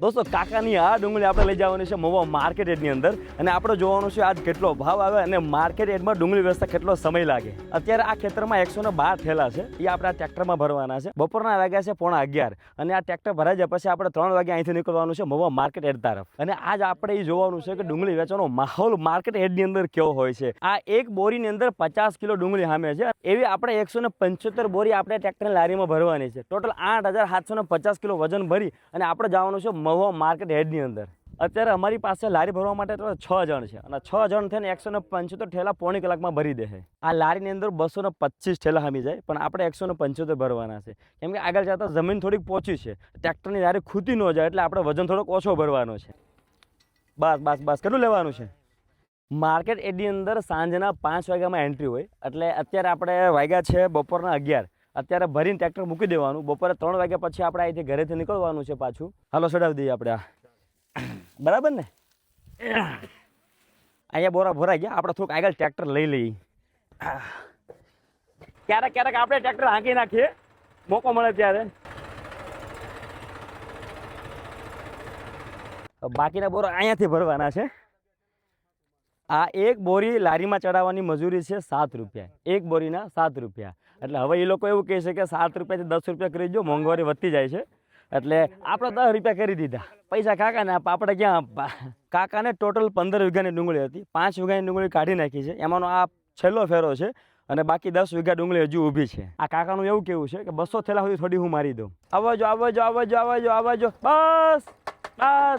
દોસ્તો કાકાની આ ડુંગળી આપણે લઈ જવાની છે મહુવા માર્કેટ યાર્ડની અંદર અને આપણે જોવાનું છે આજ કેટલો ભાવ આવે અને માર્કેટ યાર્ડમાં ડુંગળી વેચતા કેટલો સમય લાગે. અત્યારે આ ખેતરમાં 112 ઠેલા છે એ આપણે આ ટ્રેક્ટરમાં ભરવાના છે. બપોરના વાગ્યા છે 11:15 અને આ ટ્રેક્ટર ભરાઈ જાય પછી આપણે 3 વાગે અહીંથી નીકળવાનું છે મહુવા માર્કેટ યાર્ડ તરફ. અને આજ આપણે એ જોવાનું છે કે ડુંગળી વેચવાનો માહોલ માર્કેટ યાર્ડની અંદર કેવો હોય છે. આ એક બોરીની અંદર 50 કિલો ડુંગળી સામે છે એવી આપણે 175 બોરી આપણે ટ્રેક્ટરની લારીમાં ભરવાની છે. ટોટલ 8750 કિલો વજન ભરી અને આપણે જવાનું છે મહુવા માર્કેટ યાર્ડની અંદર. અત્યારે અમારી પાસે લારી ભરવા માટે 6 જણ છે અને 6 જણ થઈને 175 ઠેલા પોણી કલાકમાં ભરી દે છે. આ લારીની અંદર 225 ઠેલા હમી જાય પણ આપણે 175 ભરવાના છે કેમ કે આગળ જતા જમીન થોડીક પહોંચી છે. ટ્રેક્ટરની લારી ખૂતી ન જાય એટલે આપણે વજન થોડોક ઓછો ભરવાનો છે. બસ કેટલું લેવાનું છે? માર્કેટ યાર્ડની અંદર સાંજના 5 વાગ્યામાં એન્ટ્રી હોય એટલે અત્યારે આપણે વાગ્યા છે બપોરના 11. અત્યારે ભરીને ટ્રેક્ટર મૂકી દેવાનું. બપોરે 3 વાગ્યા પછી આપણે અહીંથી ઘરેથી નીકળવાનું છે પાછું. હાલો ચડાવી દઈએ આપણે આ બરાબર ને. અહીંયા બોરા ભરાઈ ગયા આપણે થોડુંક આગળ ટ્રેક્ટર લઈ લઈએ. ક્યારેક આપણે ટ્રેક્ટર હાંકી નાખીએ મોકો મળે ત્યારે. બાકીના બોરા અહીંયાથી ભરવાના છે. આ એક બોરી લારીમાં ચડાવવાની મજૂરી છે 7 રૂપિયા. એક બોરીના 7 રૂપિયા. એટલે હવે એ લોકો એવું કહે છે કે 7 રૂપિયાથી 10 રૂપિયા કરી દો, મોંઘવારી વધતી જાય છે એટલે આપણે 10 રૂપિયા કરી દીધા. પૈસા કાકાને આપણે ક્યાં આપવા? કાકાને ટોટલ 15 વીઘાની ડુંગળી હતી. 5 વીઘાની ડુંગળી કાઢી નાખી છે. એમાંનો આ છેલ્લો ફેરો છે અને બાકી 10 વીઘા ડુંગળી હજુ ઊભી છે. આ કાકાનું એવું કેવું છે કે 200 થેલા સુધી થોડી હું મારી દઉં. આવજો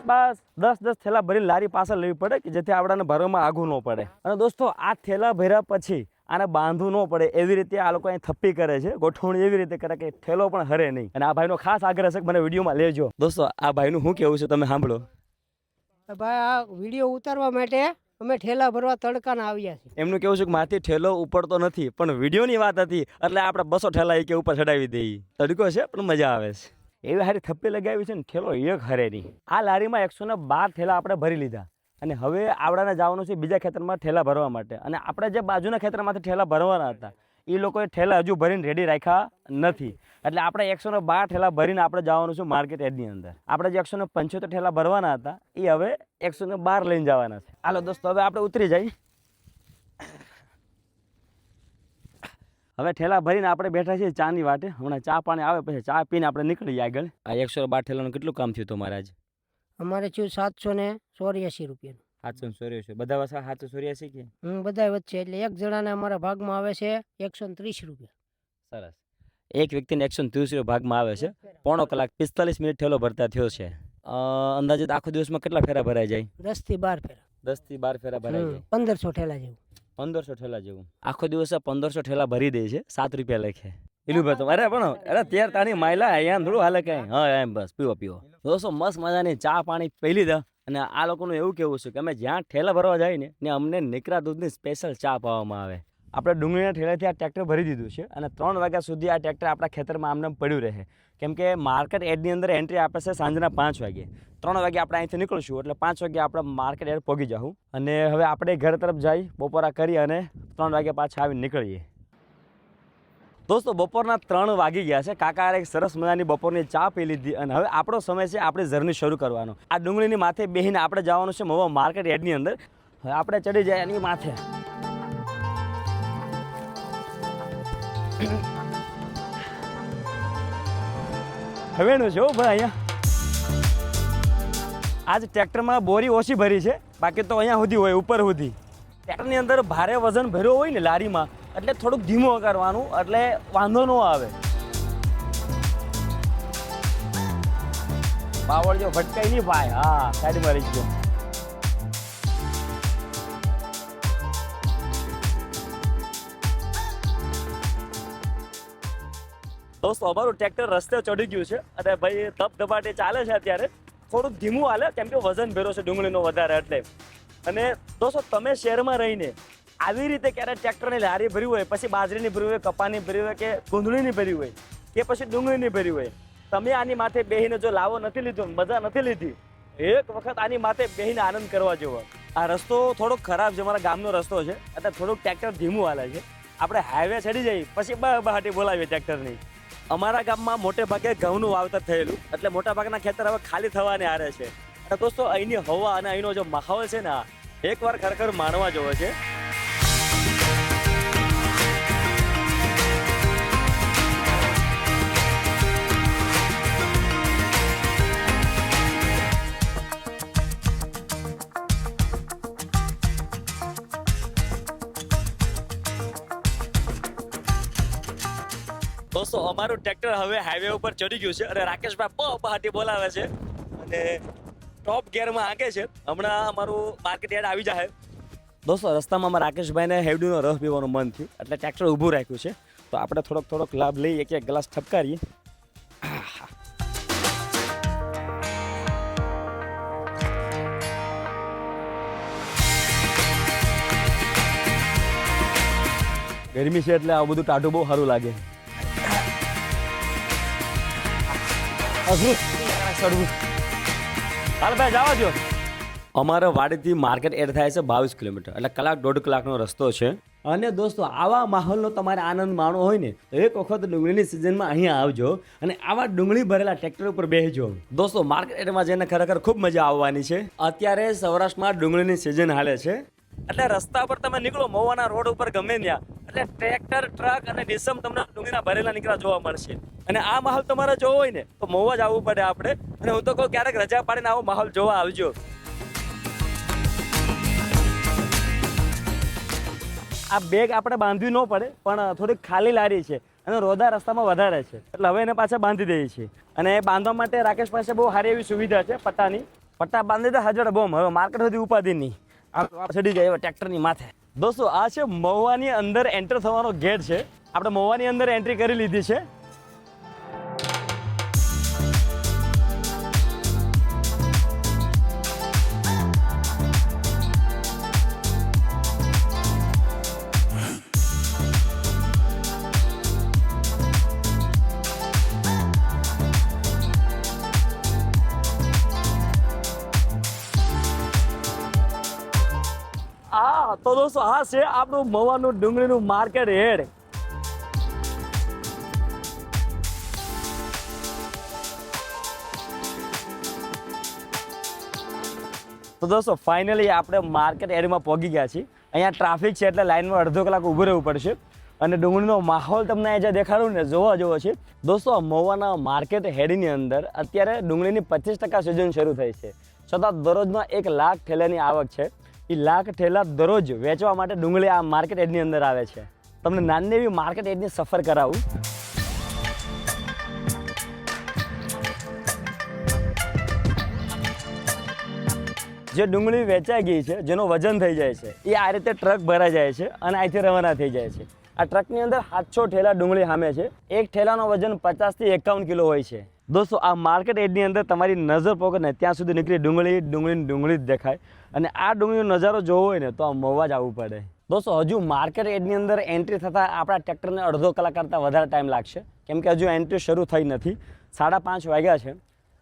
બસ 10 થેલા ભરીને લારી પાછળ લેવી પડે કે જેથી આપણાને ભરવામાં આઘું ન પડે. અને દોસ્તો આ થેલા ભર્યા પછી આને બાંધવું ન પડે એવી રીતે આ લોકો અહીં થપ્પી કરે છે. ગોઠવણી એવી રીતે કરે કે થેલો પણ હરે નહીં. અને આ ભાઈનો ખાસ આગ્રહ છે કે મને વિડીયોમાં લેજો. દોસ્તો આ ભાઈનું શું કેવું છે તમે સાંભળો. ભાઈ આ વિડીયો ઉતારવા માટે અમે ઠેલા ભરવા તડકાના આવ્યા છીએ. એમનું કેવું છે કે માથી ઠેલો ઉપડતો નથી પણ વિડીયોની વાત હતી એટલે આપણે 200 ઠેલા કે ઉપર ચડાવી દઈએ. તડકો છે પણ મજા આવે છે. એવી હારી થપ્પી લગાવી છે ને ઠેલો એક હરે નહીં. આ લારીમાં 112 ઠેલા આપણે ભરી લીધા અને હવે આવડાને જવાનું છે બીજા ખેતરમાં ઠેલા ભરવા માટે. અને આપણે જે બાજુના ખેતરમાંથી ઠેલા ભરવાના હતા એ લોકોએ ઠેલા હજુ ભરીને રેડી રાખ્યા નથી. એટલે આપણે 112 ઠેલા ભરીને આપણે જવાનું છે માર્કેટ યાર્ડની અંદર. આપણે જે 175 ઠેલા ભરવાના હતા એ હવે 112 લઈને જવાના છે. હાલો દોસ્તો હવે આપણે ઉતરી જઈએ. હવે ઠેલા ભરીને આપણે બેઠા છીએ ચાની વાટે. હમણાં ચા પાણી આવે પછી ચા પીને આપણે નીકળીએ આગળ. આ 112 ઠેલાનું કેટલું કામ થયું તમારે આજ? અમારે થયું 784 રૂપિયાનું. 784 બધા વસા 784 કે બધા વચ્ચે એટલે એક જણાને અમારા ભાગમાં આવે છે 130 રૂપિયા. સરસ. એક વ્યક્તિને 130 ભાગમાં આવે છે. પોણો કલાક 45 મિનિટ ઠેલો ભરતા થયો છે. અંદાજિત આખો દિવસમાં કેટલા ફેરા ભરાઈ જાય? 10 થી 12 ફેરા. 10 થી 12 ફેરા ભરાઈ જાય. 1500 ઠેલા જેવું. 1500 ઠેલા જેવું આખો દિવસે 1500 ઠેલા ભરી દે છે. 7 રૂપિયા લખે. એલું ભરતો અરે પણ અરે ત્યાર તાણી માયલા અહીંયા થોડું હાલે કઈ. હા એમ બસ પીવો. દોસ્તો મસ્ત મજાની ચા પાણી પી લીધા અને આ લોકોનું એવું કેવું છે કે અમે જ્યાં ઠેલા ભરવા જાય ને અમને નીકળા દૂધની સ્પેશિયલ ચા પાવામાં આવે. આપણે ડુંગળીના ઠેલાથી આ ટ્રેક્ટર ભરી દીધું છે અને 3 વાગ્યા સુધી આ ટ્રેક્ટર આપણા ખેતરમાં આમને પડ્યું રહે કેમ કે માર્કેટ યાર્ડની અંદર એન્ટ્રી આપે છે સાંજના 5 વાગે. 3 વાગે આપણે અહીંથી નીકળશું એટલે 5 વાગે આપણે માર્કેટ યાર્ડ પહોંચી જાઉં અને હવે આપણે ઘર તરફ જઈ બપોરા કરી અને 3 વાગે પાછા આવીને નીકળીએ. દોસ્તો બપોરના 3 વાગી ગયા છે. કાકા એક સરસ મજાની બપોરની ચા પી લીધી અને હવે આપણો સમય છે આપણી જર્ની શરૂ કરવાનો. આ ડુંગળીની માથે બેહીને આપણે જવાનું છે મહુવા માર્કેટ યાર્ડની અંદર. હવે આપણે ચડી જાય એની માથે. હવેનું છે ભાઈ અહીંયા આજ ટ્રેક્ટરમાં બોરી ઓછી ભરી છે બાકી તો અહીંયા સુધી હોય ઉપર સુધી. ટ્રેક્ટરની અંદર ભારે વજન ભર્યો હોય ને લારીમાં એટલે થોડુંક ધીમો કરવાનું એટલે વાંધો ન આવે. બાવળ જો ભટકાઈ નહીં ભાઈ. હા સાઈડમાં રહી ગયો. દોસ્તો અમારું ટ્રેક્ટર રસ્તે ચડી ગયું છે અને ભાઈ ધબધબાટી ચાલે છે. અત્યારે થોડુંક ધીમું હાલે કેમ કે વજન ભર્યો છે ડુંગળીનો વધારે એટલે. અને દોસ્તો તમે શહેરમાં રહીને આવી રીતે ક્યારેક ટ્રેક્ટરની લારી ભરી હોય પછી બાજરીની ભરી હોય, કપાની ભરી હોય કે ગૂંધળીની ભરી હોય કે પછી ડુંગળીની ભરી હોય, તમે આની માથે બેહીને જો લાવો નથી લીધો, મજા નથી લીધી, એક વખત આની માથે બેહીને આનંદ કરવા જેવો. આ રસ્તો થોડોક ખરાબ છે, અમારા ગામનો રસ્તો છે એટલે થોડુંક ટ્રેક્ટર ધીમું હાલે છે. આપણે હાઈવે ચડી જઈએ પછી બહાટી બોલાવીએ ટ્રેક્ટરની. અમારા ગામમાં મોટે ભાગે ઘઉંનું વાવતર થયેલું, એટલે મોટા ભાગના ખેતર હવે ખાલી થવાને આરે છે. અને દોસ્તો અહીંની હવા અને અહીંનો જે માહોલ છે ને, એકવાર ખરેખર માણવા જેવો છે. દોસ્તો અમારું ટ્રેક્ટર હવે હાઈવે ઉપર ચડી ગયું છે અને રાકેશભાઈ પહાટી બોલાવે છે અને ટોપ ગિયરમાં આગે છે. હમણાં અમારું માર્કેટ યાર્ડ આવી જાય. દોસ્તો રસ્તામાં અમારા રાકેશભાઈને હેવડીનો રસ પીવાનું મન થયું એટલે ટ્રેક્ટર ઊભું રાખ્યું છે. તો આપણે થોડોક લાભ લઈએ, એક ગ્લાસ ઠપકારીએ. ગરમી છે એટલે આવું બધું ટાઢું બહુ સારું લાગે. હાલ ભાઈ જવા દો. અમારા વાડીથી માર્કેટ એડ થાય છે 22 કિલોમીટર, એટલે કલાક 1.5 કલાકનો રસ્તો છે. અને દોસ્તો આવા માહોલનો તમારે આનંદ માણવો હોય ને તો એક વખત ડુંગળીની સિઝનમાં અહીંયા આવજો અને આવા ડુંગળી ભરેલા ટ્રેક્ટર ઉપર બેસજો. દોસ્તો માર્કેટ એડમાં જઈને ખરેખર ખૂબ મજા આવવાની છે. અત્યારે સૌરાષ્ટ્રમાં ડુંગળીની સિઝન હાલે છે એટલે રસ્તા પર તમે નીકળો મહુવાના રોડ ઉપર ગમે ત્યાં, એટલે ટ્રેક્ટર, ટ્રક અને ડીસમ તમને ડુંગળીના ભરેલા નીકળ્યા જોવા મળશે. અને આ માહોલ તમારે જોવો હોય ને તો મહુવા જ આવવું પડે આપણે. અને હું તો કહું ક્યારેક રજા પાડીને આવો માહોલ જોવા આવજો. આ બેગ આપણે બાંધવી ન પડે, પણ થોડીક ખાલી લારી છે અને રોદા રસ્તામાં વધારે છે એટલે હવે એને પાછા બાંધી દઈએ છીએ. અને એ બાંધવા માટે રાકેશ પાસે બહુ સારી એવી સુવિધા છે પટ્ટાની. પટ્ટા બાંધી દે હજર બોમ, હવે માર્કેટ સુધી ઉપાધિ નહીં, ચડી જાય હવે ટ્રેક્ટરની માથે. દોસ્તો આ છે મહુવાની અંદર એન્ટર થવાનો ગેટ છે. આપણે મહુવાની અંદર એન્ટ્રી કરી લીધી છે. તો દોસ્તો આ છે આપણું મહુવાનું ડુંગળીનું માર્કેટ હેડ. તો દોસ્તો ફાઇનલી આપણે માર્કેટ એરિયામાં પહોંચી ગયા છીએ. અહીંયા ટ્રાફિક છે એટલે લાઈનમાં અડધો કલાક ઊભું રહેવું પડશે. અને ડુંગળીનો માહોલ તમને અહીંયા જે દેખાડું ને જોવા જેવો છે. દોસ્તો મહુવાના માર્કેટ હેડની અંદર અત્યારે ડુંગળીની 25% સિઝન શરૂ થઈ છે, છતાં દરરોજના 1 લાખ ઠેલાની આવક છે. એ લાખ ઠેલા દરરોજ વેચવા માટે ડુંગળી આ માર્કેટ એડની અંદર આવે છે. તમને નાની એવી માર્કેટ એડની સફર કરાવું. જે ડુંગળી વેચાઈ ગઈ છે, જેનો વજન થઈ જાય છે, એ આ રીતે ટ્રક ભરાઈ જાય છે અને અહીંથી રવાના થઈ જાય છે. આ ટ્રકની અંદર 700 ઠેલા ડુંગળી સામે છે. એક ઠેલાનો વજન 50 થી 51 કિલો હોય છે. દોસ્તો આ માર્કેટ એડની અંદર તમારી નજર પકડે ને ત્યાં સુધી નીકળી ડુંગળી જ દેખાય. અને આ ડુંગળીનો નજારો જોવો હોય ને તો આ મહુવા જ આવવું પડે. દોસ્તો હજુ માર્કેટ એડની અંદર એન્ટ્રી થતાં આપણા ટ્રેક્ટરને અડધો કલાક કરતાં વધારે ટાઈમ લાગશે, કેમ કે હજુ એન્ટ્રી શરૂ થઈ નથી. 5:30 વાગ્યા છે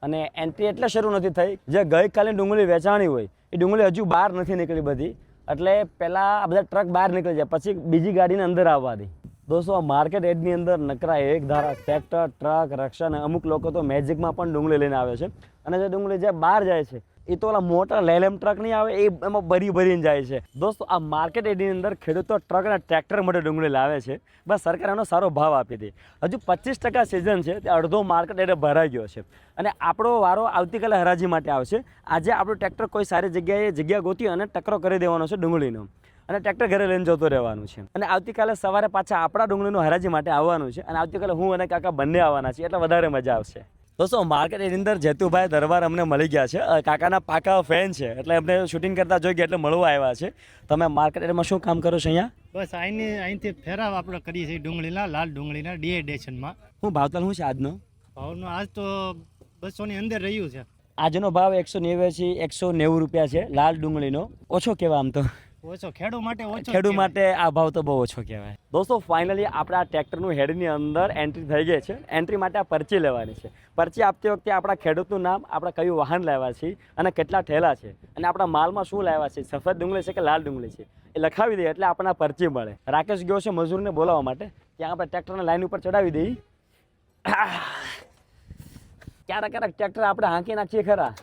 અને એન્ટ્રી એટલે શરૂ નથી થઈ, જે ગઈકાલે ડુંગળી વેચાણી હોય એ ડુંગળી હજુ બહાર નથી નીકળી બધી. એટલે પહેલાં આ બધા ટ્રક બહાર નીકળી જાય, પછી બીજી ગાડીને અંદર આવવા દે. દોસ્તો આ માર્કેટ એડની અંદર નકરા એક ધારા ટ્રેક્ટર, ટ્રક, રક્ષા અને અમુક લોકો તો મેજિકમાં પણ ડુંગળી લઈને આવે છે. અને જે ડુંગળી જે બહાર જાય છે એ તો ઓલા મોટા લેલેમ ટ્રક નહીં આવે, એ એમાં ભરીને જાય છે. દોસ્તો આ માર્કેટ એડની અંદર ખેડૂતો ટ્રક અને ટ્રેક્ટર માટે ડુંગળી લાવે છે. બસ સરકાર એનો સારો ભાવ આપી દે. હજુ 25% સિઝન છે, તે અડધો માર્કેટ એડ ભરાઈ ગયો છે. અને આપણો વારો આવતીકાલે હરાજી માટે આવશે. આજે આપણું ટ્રેક્ટર કોઈ સારી જગ્યા ગોતી અને ટકરો કરી દેવાનો છે ડુંગળીનો, અને ટ્રેક્ટર ઘરે લઈને જતો રહેવાનું છે. અને આવતીકાલે સવારે પાછા આપણા ડુંગળીનું હરાજી માટે આવવાનું છે. અને આવતીકાલે હું અને કાકા બંને આવવાના છીએ, એટલે વધારે મજા આવશે. દોસ્તો માર્કેટ એની અંદર જેતુભાઈ દરબાર અમને મળી ગયા છે. કાકાના પાકા ફેન છે, એટલે એમને શૂટિંગ કરતા જોઈ ગયા એટલે મળવા આવ્યા છે. તમે માર્કેટ એરિયામાં શું કામ કરો છો અહીંયા? બસ અહીંથી ફેરાવ આપણે કરીએ છીએ ડુંગળીના, લાલ ડુંગળીના ડીએડેશનમાં. શું ભાવતાલ શું છે આજનો? ભાવનો આજ તો 200 ની અંદર રહ્યું છે. આજનો ભાવ 190 રૂપિયા છે લાલ ડુંગળીનો. ઓછો કહેવાય આમ તો, ઓછો ખેડૂત માટે ઓછો. ખેડૂત માટે આ ભાવ તો બહુ ઓછો કહેવાય. દોસ્તો ફાઇનલી આપણે આ ટ્રેક્ટરનું હેડની અંદર એન્ટ્રી થઈ ગઈ છે. એન્ટ્રી માટે આ પરચી લેવાની છે. પરચી આપતી વખતે આપણા ખેડૂતનું નામ, આપણે કયું વાહન લાવ્યા છે અને કેટલા ઠેલા છે, અને આપણા માલમાં શું લાવ્યા છે, સફેદ ડુંગળી છે કે લાલ ડુંગળી છે, એ લખાવી દઈએ એટલે આપણને પરચી મળે. રાકેશ ગયો છે મજૂરને બોલાવવા માટે, ત્યાં આપણે ટ્રેક્ટરને લાઈન ઉપર ચડાવી દઈએ. ક્યારેક ક્યારેક ટ્રેક્ટર આપણે હાંકી નાખીએ ખરા.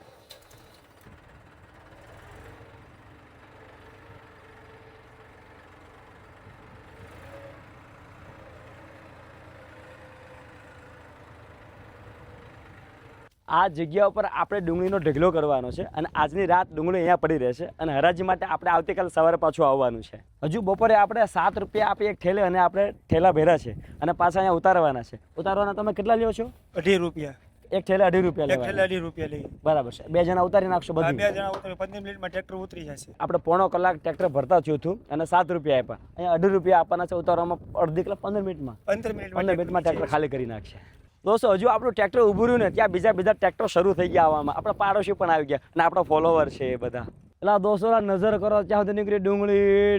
આ જગ્યા ઉપર આપણે ડુંગળીનો ઢગલો કરવાનો છે અને આજની રાત ડુંગળી અહીંયા પડી રહેશે અને હરાજી માટે આપણે આવતીકાલ સવારે પાછું આવવાનું છે. હજુ બપોરે આપણે 7 રૂપિયા આપી એક ઠેલે અને આપણે ઠેલા ભેરા છે અને પાછા અહીંયા ઉતારવાના છે. ઉતારવાના તમે કેટલા લ્યો છો? 2.5 રૂપિયા. એક ઠેલે 2.5 રૂપિયા એક ઠેલે લેવાના. 2.5 રૂપિયા લઈએ. બરાબર છે. 2 જણા ઉતારી નાખશો આ બધું? 2 જણા ઉતરે 15 મિનિટમાં ટ્રેક્ટર ઉતરી જશે. આપણે પોણો કલાક ટ્રેક્ટર ભરતા થયું હતું અને 7 રૂપિયા આપ્યા. અહીંયા 2.5 રૂપિયા આપવાના છે ઉતારવામાં અડધી કલાક 15 મિનિટમાં. 15 મિનિટમાં ટ્રેક્ટર ખાલી કરી નાખશે. દોસ્તો હજુ આપણું ટ્રેક્ટર ઊભું રહ્યું ને ત્યાં બીજા ટ્રેક્ટર શરૂ થઈ ગયા આવવામાં. આપણા પાડોશી પણ આવી ગયા અને આપણા ફોલોવર છે એ બધા. એટલે દોસ્તો નજર કરો ત્યાં સુધી નીકળી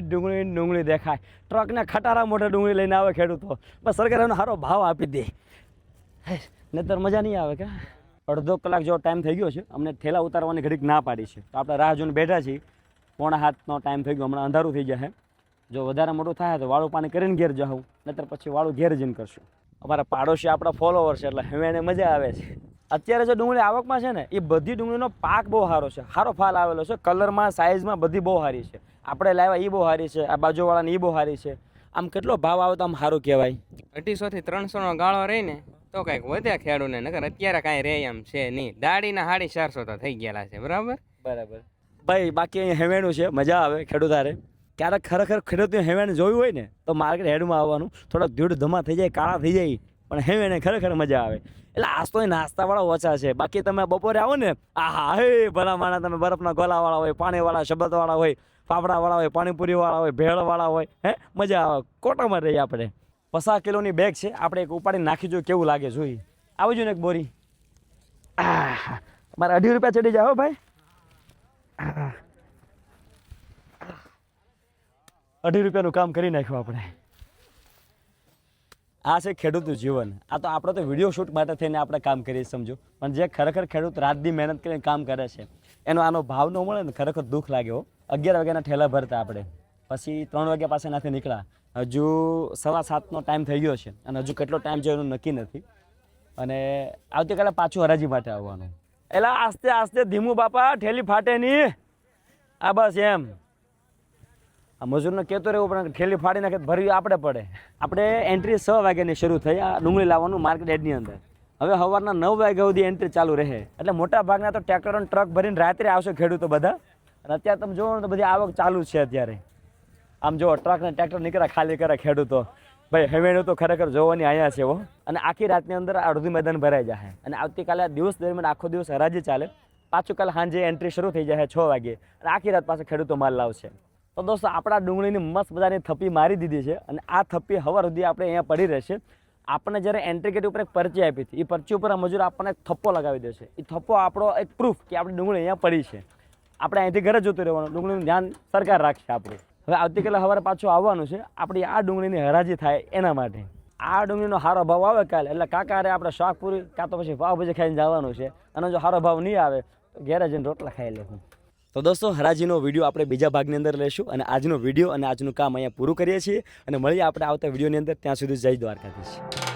ડુંગળી દેખાય. ટ્રકને ખટારા મોટા ડુંગળી લઈને આવે ખેડૂતો. બસ સરકાર એનો સારો ભાવ આપી દે. નહીતર મજા નહીં આવે કે. અડધો કલાક જેવો ટાઈમ થઈ ગયો છે. અમને ઠેલા ઉતારવાની ઘડીક ના પાડી છે તો આપણે રાહ જોઈને બેઠા છીએ. 6:45નો ટાઈમ થઈ ગયો. હમણાં અંધારું થઈ જશે. જો વધારે મોટું થાય તો વાળું પાણી કરીને ઘેર જાઉં, નહીતર પછી વાળું ઘેર જઈને કરશું. અમારા પાડોશી આપણા ફોલોવર છે એટલે હવે એને મજા આવે છે. અત્યારે જે ડુંગળી આવકમાં છે ને એ બધી ડુંગળીનો પાક બહુ સારો છે. સારો ફાલ આવેલો છે. કલરમાં સાઇઝમાં બધી બહુ સારી છે. આપણે લાવ્યા એ બહુ સારી છે. આ બાજુવાળાની એ બહુ સારી છે. આમ કેટલો ભાવ આવે તો આમ સારું કહેવાય. 250 થી 300 ગાળો રહીને તો કંઈક વધે ખેડૂને, નકર અત્યારે કાંઈ રહે એમ છે નહીં. દાડીના 450 તો થઈ ગયેલા છે. બરાબર ભાઈ બાકી અહીંયા હેવેણું છે. મજા આવે ખેડૂત હારે. ક્યારેક ખરેખર ખેડૂતને હેવેણ જોયું હોય ને તો માર્કેટ હેડમાં આવવાનું. થોડા ધૂળ ધમા થઈ જાય, કાળા થઈ જાય, પણ હેવેણે ખરેખર મજા આવે. એટલે આજ તો નાસ્તાવાળા ઓછા છે. બાકી તમે બપોરે આવો ને, આહા હે ભલા માણા, તમે બરફના ગોલાવાળા હોય, પાણીવાળા, શબતવાળા હોય, ફાફડાવાળા હોય, પાણીપુરીવાળા હોય, ભેળવાળા હોય, મજા આવે. કોટામાં રહીએ આપણે. 50 કિલોની બેગ છે. આપણે એક ઉપાડીને નાખી જોઈએ કેવું લાગે જોઈએ. આવી જોઈએ ને એક બોરી. મારે 2.5 રૂપિયા ચડી જાય હો ભાઈ. 2.5 રૂપિયાનું કામ કરી નાખ્યું આપણે. આ છે ખેડૂતનું જીવન. આ તો આપણે તો વિડીયો શૂટ માટે થઈને આપણે કામ કરીએ સમજો, પણ જે ખરેખર ખેડૂત રાતની મહેનત કરીને કામ કરે છે આનો ભાવ ન મળે ને ખરેખર દુઃખ લાગે હો. 11 વાગ્યાના ઠેલા ભરતા આપણે, પછી 3 વાગ્યા પાસે નાથી નીકળ્યા. હજુ 7:15નો ટાઈમ થઈ ગયો છે અને હજુ કેટલો ટાઈમ છે એનું નક્કી નથી. અને આવતીકાલે પાછું હરાજી માટે આવવાનું. એટલે આસ્તે આસ્તે ધીમું બાપા, ઠેલી ફાટે નહીં. આ બસ એમ આ મજૂરને કહેતો રહેવું પણ ઠેલી ફાડી નાખે ભરવી આપણે પડે. આપણે એન્ટ્રી 6 વાગ્યાની શરૂ થઈ આ ડુંગળી લાવવાનું માર્કેટ યાર્ડની અંદર. હવે સવારના 9 વાગ્યા સુધી એન્ટ્રી ચાલુ રહે. એટલે મોટા ભાગના તો ટ્રેક્ટર અને ટ્રક ભરીને રાત્રે આવશે ખેડૂતો બધા. અને અત્યારે તમે જોવો તો બધી આવક ચાલુ છે અત્યારે. આમ જો ટ્રક ને ટ્રેક્ટર નીકળ્યા ખાલી કરે ખેડૂતો. ભાઈ હેવેણું તો ખરેખર જોવાની અહીંયા છે હો. અને આખી રાતની અંદર અડધું મેદાન ભરાઈ જાય. અને આવતીકાલે દિવસ દરમિયાન આખો દિવસ હરાજી ચાલે. પાછું કાલે સાંજે એન્ટ્રી શરૂ થઈ જાય 6 વાગ્યે અને આખી રાત પાસે ખેડૂતો માલ લાવશે. તો દોસ્તો આપણા ડુંગળીની મસ્ત બધાની થપ્પી મારી દીધી છે અને આ થપ્પી સવાર સુધી આપણે અહીંયા પડી રહેશે. આપણને જ્યારે એન્ટ્રી ગેટ ઉપર એક પરચી આપી હતી, એ પરચી ઉપર આ મજૂર આપણને એક થપ્પો લગાવી દેશે. એ થપ્પો આપણો એક પ્રૂફ કે આપણી ડુંગળી અહીંયા પડી છે. આપણે અહીંથી ઘરે જતું રહેવાનું. ડુંગળીનું ધ્યાન સરકાર રાખશે આપણું. હવે આવતીકાલે સવારે પાછું આવવાનું છે. આપણી આ ડુંગળીની હરાજી થાય એના માટે. આ ડુંગળીનો સારો ભાવ આવે કાલે એટલે કાકારે આપણે શાકપુરી કાં તો પછી પાવભાજી ખાઈને જવાનું છે. અને જો સારો ભાવ નહીં આવે તો ઘેરે જઈને રોટલા ખાઈ લેવું. તો દોસ્તો હરાજીનો વિડીયો આપણે બીજા ભાગની અંદર લેશું અને આજનો વિડીયો અને આજનું કામ અહીંયા પૂરું કરીએ છીએ અને મળીએ આપણે આવતા વિડીયોની અંદર. ત્યાં સુધી જય દ્વારકાધીશ.